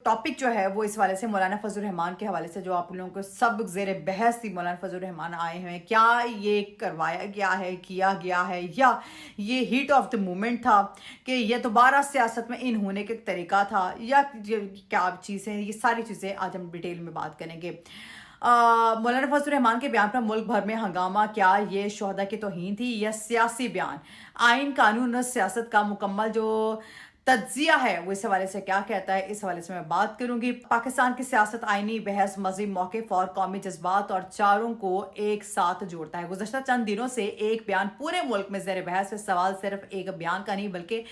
Topic जो है वो इस वाले से मौलाना फजल रहमान के हवाले से, जो आप लोगों को सब ज़ेर बहस थी, मौलाना फजल रहमान आए हैं, क्या ये करवाया गया है, किया गया है, या ये हीट ऑफ द मोमेंट था कि ये दोबारा सियासत में इन होने का तरीका था, या क्या चीज़ें, ये सारी चीज़ें आज हम डिटेल में बात करेंगे। मौलाना फजल रहमान के बयान पर मुल्क भर में हंगामा, क्या ये शोहदा की तौहीन थी या सियासी बयान? आइन, कानून और सियासत का मुकम्मल जो तज्जिया है वो इस हवाले से क्या कहता है, इस हवाले से मैं बात करूंगी। पाकिस्तान की सियासत आईनी बहस, मज़ीद मौक़िफ़ और कौमी जज्बात और चारों को एक साथ जोड़ता है। गुज़श्ता चंद दिनों से एक बयान पूरे मुल्क में ज़ेर बहस है। सवाल सिर्फ एक बयान का नहीं बल्कि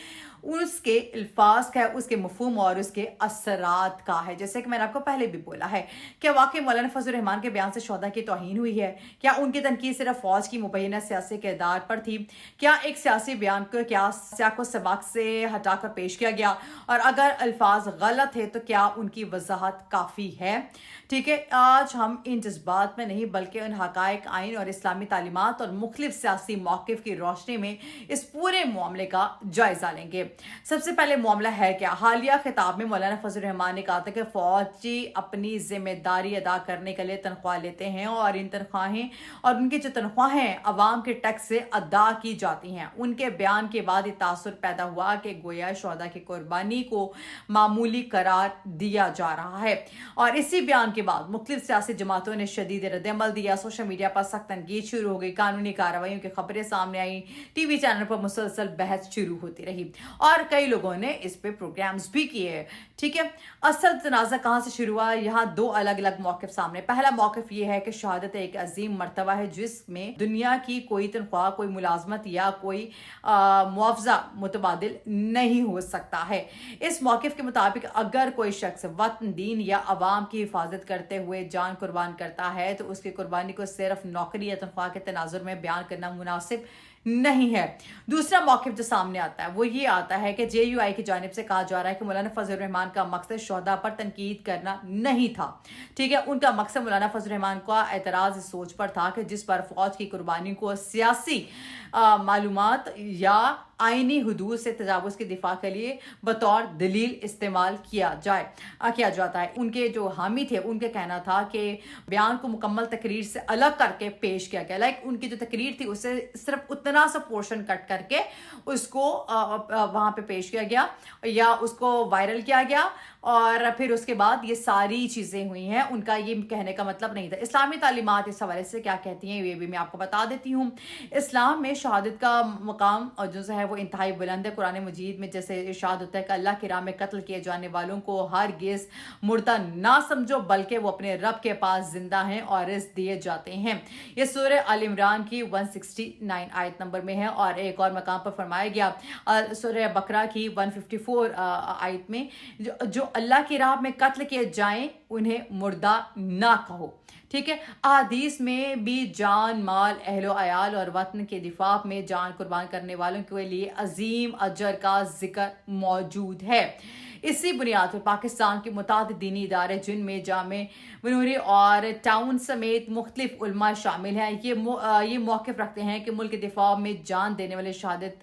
उसके अल्फाज का है, उसके मफहूम और उसके असरात का है। जैसे कि मैंने आपको पहले भी बोला है, क्या वाकई मौलाना फजल रहमान के बयान से शोहदा की तौहीन हुई है? क्या उनकी तनकीद सिर्फ फौज की मुबैना सियासी किरदार पर थी? क्या एक सियासी बयान को क्या सियाको सबाक से हटाकर पेश किया गया? और अगर अल्फाज गलत है तो क्या उनकी वजाहत काफ़ी है? ठीक है, आज हम इन जज्बात में नहीं बल्कि उन हकायक, आइन और इस्लामी तालीमात और मुख्तलिफ सियासी मौक़िफ़ की रोशनी में इस पूरे मामले का जायजा लेंगे। सबसे पहले मामला है क्या? हालिया खिताब में मौलाना फजल रहमान ने कहा था कि फौजी अपनी जिम्मेदारी अदा करने के लिए तनख्वाह लेते हैं और इन तनख्वाहें और उनकी जो तनख्वाहें अवाम के टैक्स से अदा की जाती हैं। उनके बयान के बाद ये तासुर पैदा हुआ कि गोया शोहदा की कुर्बानी को मामूली करार दिया जा रहा है, और इसी बयान के बाद मुख्तलिफ सियासी जमातों ने शदीद रद्दअमल दिया। सोशल मीडिया पर सख्त तनकीद शुरू हो गई, कानूनी कार्रवाइयों की खबरें सामने आई, टीवी चैनल पर मुसलसल बहस शुरू होती रही और कई लोगों ने इस पे प्रोग्राम्स भी किए। ठीक है, असल तनाज़ा कहाँ से शुरू हुआ? यहाँ दो अलग अलग मौक़िफ़ सामने। पहला मौक़िफ़ ये है कि शहादत एक अजीम मर्तबा है जिसमें दुनिया की कोई तनख्वाह, कोई मुलाजमत या कोई मुआवजा मुतबादिल नहीं हो सकता है। इस मौक़िफ़ के मुताबिक अगर कोई शख्स वतन, दीन या अवाम की हिफाजत करते हुए जान कुर्बान करता है तो उसकी कुर्बानी को सिर्फ नौकरी या तनख्वाह के तनाजुर में बयान करना मुनासिब नहीं है। दूसरा मौक़िफ़ जो सामने आता है वो ये आता है कि JUI की जानिब से कहा जा रहा है कि मौलाना फजल रहमान का मकसद शोहदा पर तनकीद करना नहीं था। ठीक है, उनका मकसद मौलाना फजल रहमान का एतराज़ इस सोच पर था कि जिस पर फौज की कुर्बानी को सियासी मालूमात या आईनी हुदूद से तजावुज़ के दिफा के लिए बतौर दलील इस्तेमाल किया जाता है। उनके जो हामी थे उनका कहना था कि बयान को मुकम्मल तकरीर से अलग करके पेश किया गया। उनकी जो तकरीर थी उससे सिर्फ उतना सा पोर्शन कट करके उसको वहाँ पे पेश किया गया या उसको वायरल किया गया, और फिर उसके बाद ये सारी चीज़ें हुई हैं। उनका ये कहने का मतलब नहीं था। इस्लामी तालीमात इस हवाले से क्या कहती हैं ये भी मैं आपको बता देती हूँ। इस्लाम में शहादत का मकाम और जो है वो इंतहाई बुलंद है। कुरान मजीद में जैसे इरशाद होता है कि अल्लाह की राह में कत्ल किए जाने वालों को हरगिज़ मुर्दा ना समझो बल्कि वो अपने रब के पास जिंदा हैं और रिज़्क़ दिए जाते हैं। ये सूरह आल इमरान की 169 आयत नंबर में है। और एक और मकाम पर फरमाया गया सूरह बकरा की 154 आयत में, जो अल्लाह की राह में कत्ल किए जाएं उन्हें मुर्दा ना कहो। ठीक है, अहादीस में भी जान, माल, अहलो अयाल और वतन के दिफा में जान कुर्बान करने वालों के लिए अजीम अजर का जिक्र मौजूद है। इसी बुनियाद पर पाकिस्तान के मुतादिद दीनी इदारे जिनमें जामे, बनूरी और टाउन समेत मुख्तलिफ उलमा शामिल हैं, ये मौक़िफ़ रखते हैं कि मुल्क के दिफा में जान देने वाले शहादत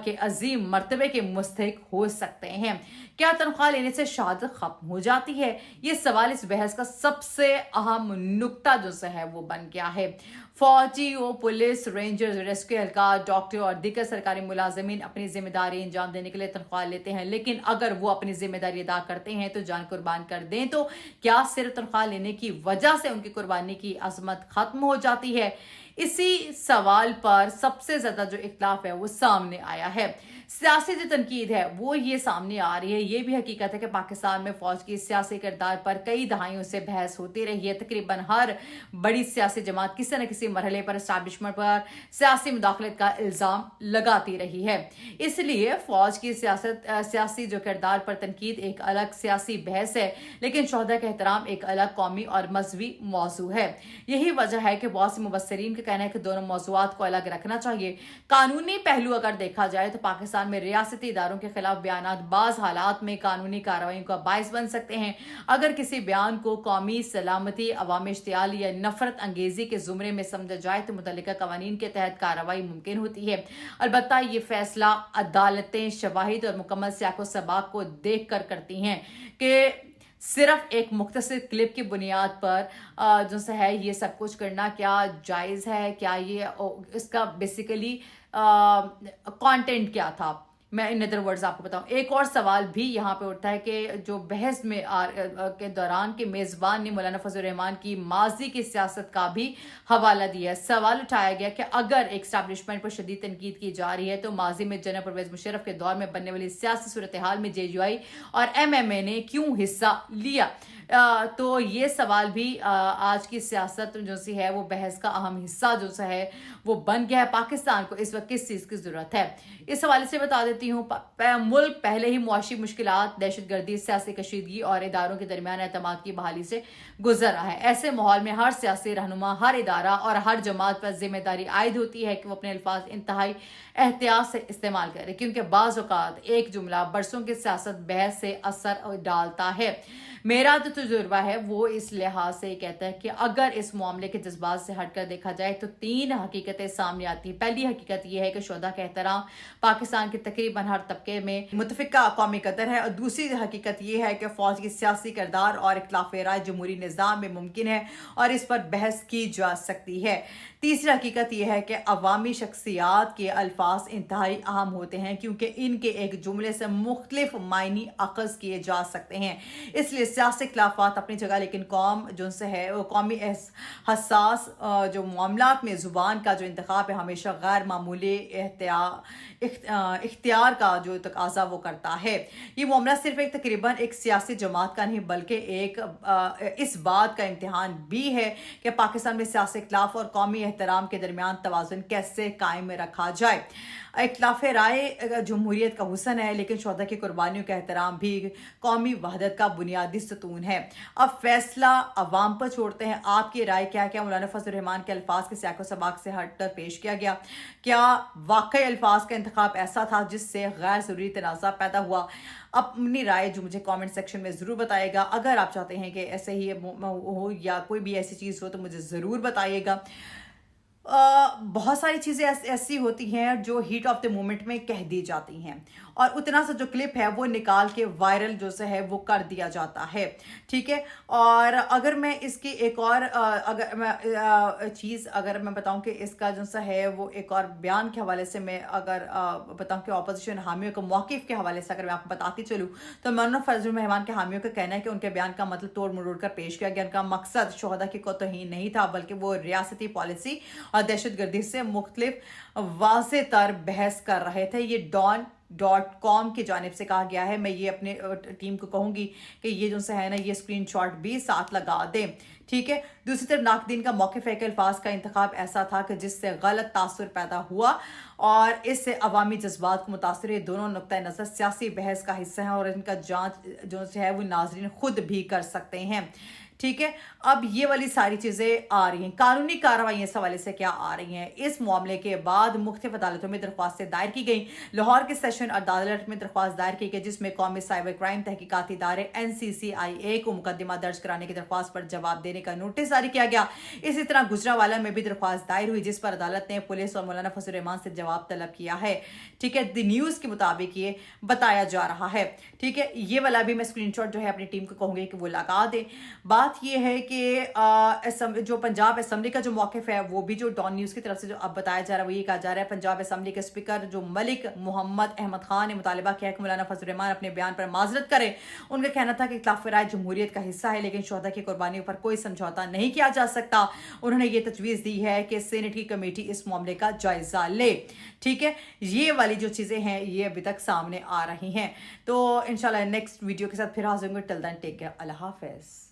के अजीम मर्तबे के मुस्तहिक हो सकते हैं। क्या तनख्वाह लेने से शहादत खत्म हो जाती है? ये सवाल इस बहस का सबसे अहम नुक्ता जो है वो बन गया है। फौजी हो, पुलिस, रेंजर्स, रेस्क्यू एहलकार, डॉक्टर और दीगर सरकारी मुलाजमीन अपनी जिम्मेदारी अंजाम देने के लिए तनख्वाह लेते हैं, लेकिन अगर वो अपनी जिम्मेदारी अदा करते हैं तो जान कुर्बान कर दें तो क्या सिर्फ तनख्वाह लेने की वजह से उनकी कुर्बानी की अजमत खत्म हो जाती है? इसी सवाल पर सबसे ज्यादा जो इख्तिलाफ है वो सामने आया है। सियासी जो तनकीद है वो ये सामने आ रही है। ये भी हकीकत है कि पाकिस्तान में फौज की सियासी किरदार पर कई दहाइयों से बहस होती रही है। तकरीबन हर बड़ी सियासी जमात किसी न किसी मरहले पर एस्टैब्लिशमेंट पर सियासी मुदाखलत का इल्ज़ाम लगाती रही है। इसलिए फौज की सियासी जो किरदार पर तनकीद एक अलग सियासी बहस है, लेकिन शोहदा का एहतराम एक अलग कौमी और मजहबी मौजू है। यही वजह है कि बहुत से मुबस्सिरीन का कहना है कि दोनों मौजूआत को अलग रखना चाहिए। कानूनी पहलू अगर देखा जाए तो पाकिस्तान में रियासती इदारों के खिलाफ बयानात बाज हालात में कानूनी कार्रवाई का बायस बन सकते हैं। अगर किसी बयान को कौमी सलामती, अवामी इश्तियाल या नफरत अंगेजी के जुमरे में समझा जाए तो मुतल्लिका कवानीन के तहत कार्रवाई मुमकिन होती है। अलबत्ता ये फैसला अदालतें शवाहिद और मुकम्मल सियाको सबाक को देख कर करती हैं कि صرف ایک مختصر کلپ کی بنیاد پر جو سے ہے یہ سب کچھ کرنا کیا جائز ہے؟ کیا یہ اس کا بیسیکلی کانٹینٹ کیا تھا؟ میں ان ادر ورڈز آپ کو بتاؤں. ایک اور سوال بھی یہاں پہ اٹھتا ہے کہ جو بحث میں کے دوران کے میزبان نے مولانا فضل الرحمان کی ماضی کی سیاست کا بھی حوالہ دیا. سوال اٹھایا گیا کہ اگر ایک اسٹیبلشمنٹ پر شدید تنقید کی جا رہی ہے تو ماضی میں جنرل پرویز مشرف کے دور میں بننے والی سیاسی صورتحال میں JUI اور MMA نے کیوں حصہ لیا؟ تو یہ سوال بھی آج کی سیاست جو سی ہے وہ بحث کا اہم حصہ جو سا ہے وہ بن گیا ہے. پاکستان کو اس وقت کس چیز کی ضرورت ہے؟ اس حوالے سے بتا دیتی ہوں. ملک پہلے ہی معاشی مشکلات، دہشت گردی، سیاسی کشیدگی اور اداروں کے درمیان اعتماد کی بحالی سے گزر رہا ہے. ایسے ماحول میں ہر سیاسی رہنما، ہر ادارہ اور ہر جماعت پر ذمہ داری عائد ہوتی ہے کہ وہ اپنے الفاظ انتہائی احتیاط سے استعمال کرے، کیونکہ بعض اوقات ایک جملہ برسوں کی سیاست بحث سے اثر ڈالتا ہے. میرا جو تجربہ ہے وہ اس لحاظ سے کہتا ہے کہ اگر اس معاملے کے جذبات سے ہٹ کر دیکھا جائے تو 3 حقیقتیں سامنے آتی ہیں. پہلی حقیقت یہ ہے کہ شہداء کا احترام پاکستان کے تقریباً ہر طبقے میں متفقہ قومی قدر ہے، اور دوسری حقیقت یہ ہے کہ فوج کی سیاسی کردار اور اختلاف رائے جمہوری نظام میں ممکن ہے اور اس پر بحث کی جا سکتی ہے. تیسری حقیقت یہ ہے کہ عوامی شخصیات کے الفاظ انتہائی اہم ہوتے ہیں کیونکہ ان کے ایک جملے سے مختلف معنی اخذ کیے جا سکتے ہیں. اس لیے سیاسی اختلافات اپنی جگہ، لیکن قوم جو سے ہے وہ قومی حساس جو معاملات میں زبان کا جو انتخاب ہے ہمیشہ غیر معمولی اختیار کا جو تقاضا وہ کرتا ہے. یہ معاملہ صرف تقریباً ایک سیاسی جماعت کا نہیں بلکہ ایک اس بات کا امتحان بھی ہے کہ پاکستان میں سیاسی اختلاف اور قومی احترام کے درمیان توازن کیسے قائم رکھا جائے. اختلاف رائے جمہوریت کا حسن ہے، لیکن شہداء کی قربانیوں کا احترام بھی قومی وحدت کا بنیادی ستون ہے. اب فیصلہ عوام پر چھوڑتے ہیں. آپ کی رائے کیا مولانا فضل الرحمان کے الفاظ کے سیاق و سباق سے ہٹ کر پیش کیا گیا؟ کیا واقعی الفاظ کا انتخاب ایسا تھا جس سے غیر ضروری تنازع پیدا ہوا؟ اپنی رائے جو مجھے کامنٹ سیکشن میں ضرور بتائے گا. اگر آپ چاہتے ہیں کہ ایسے ہی ہو یا کوئی بھی ایسی چیز ہو تو مجھے ضرور بتائیے گا. بہت ساری چیزیں ایسی ہوتی ہیں جو ہیٹ آف دا مومنٹ میں کہہ دی جاتی ہیں اور اتنا سا جو کلپ ہے وہ نکال کے وائرل جو سے ہے وہ کر دیا جاتا ہے. ٹھیک ہے. اور اگر میں اس کی ایک اور اگر میں بتاؤں کہ اس کا جو سا ہے وہ ایک اور بیان کے حوالے سے میں اگر بتاؤں کہ اپوزیشن حامیوں کے موقف کے حوالے سے اگر میں آپ کو بتاتی چلوں تو مولانا فضل الرحمان کے حامیوں کا کہنا ہے کہ ان کے بیان کا مطلب توڑ مروڑ کر پیش کیا گیا. ان کا مقصد شہداء کی توہین نہیں تھا بلکہ وہ ریاستی پالیسی اور دہشت گردی سے مختلف واضح تر بحث کر رہے تھے. یہ ڈان.com کی جانب سے کہا گیا ہے. میں یہ اپنے ٹیم کو کہوں گی کہ یہ جو ہے نا یہ اسکرین شاٹ بھی ساتھ لگا دیں. ٹھیک ہے. دوسری طرف ناقدین کا موقف ہے کہ الفاظ کا انتخاب ایسا تھا کہ جس سے غلط تاثر پیدا ہوا اور اس سے عوامی جذبات کو متاثر ہے. دونوں نقطۂ نظر سیاسی بحث کا حصہ ہیں اور ان کا جانچ جو ہے وہ ناظرین خود بھی کر سکتے ہیں. ٹھیک ہے. اب یہ والی ساری چیزیں آ رہی ہیں. قانونی کارروائیاں اس حوالے سے کیا آ رہی ہیں؟ اس معاملے کے بعد مختلف عدالتوں میں درخواستیں دائر کی گئیں. لاہور کے سیشن عدالت میں درخواست دائر کی گئی جس میں قومی سائبر کرائم تحقیقاتی ادارے NCCIA کو مقدمہ درج کرانے کی درخواست پر جواب دینے کا نوٹس جاری کیا گیا. اسی طرح گجرانوالہ میں بھی درخواست دائر ہوئی جس پر عدالت نے پولیس اور مولانا فضل الرحمان سے جواب طلب کیا ہے. ٹھیک ہے. دی نیوز کے مطابق یہ بتایا جا رہا ہے. ٹھیک ہے. یہ والا بھی میں اسکرین شاٹ جو ہے اپنی ٹیم کو کہوں گی کہ وہ لگا دیں. بات یہ ہے کہ جو پنجاب اسمبلی کا جو موقف ہے وہ بھی جو ڈان نیوز کی طرف سے جو اب بتایا جا رہا ہے وہ یہ کہا جا رہا ہے پنجاب اسمبلی کے اسپیکر جو ملک محمد احمد خان نے مطالبہ کیا کہ مولانا فضل الرحمان اپنے بیان پر معذرت کریں. ان کا کہنا تھا کہ اختلاف رائے جمہوریت کا حصہ ہے لیکن شہداء کی قربانیوں پر کوئی سمجھوتا نہیں کیا جا سکتا. انہوں نے یہ تجویز دی ہے کہ سینٹ کی کمیٹی اس معاملے کا جائزہ لے. ٹھیک ہے. یہ والی جو چیزیں ہیں یہ ابھی تک سامنے آ رہی ہیں. تو انشاءاللہ نیکسٹ ویڈیو کے ساتھ پھر حاضر ہوں گے. ٹل دین ٹیک کیئر. اللہ حافظ.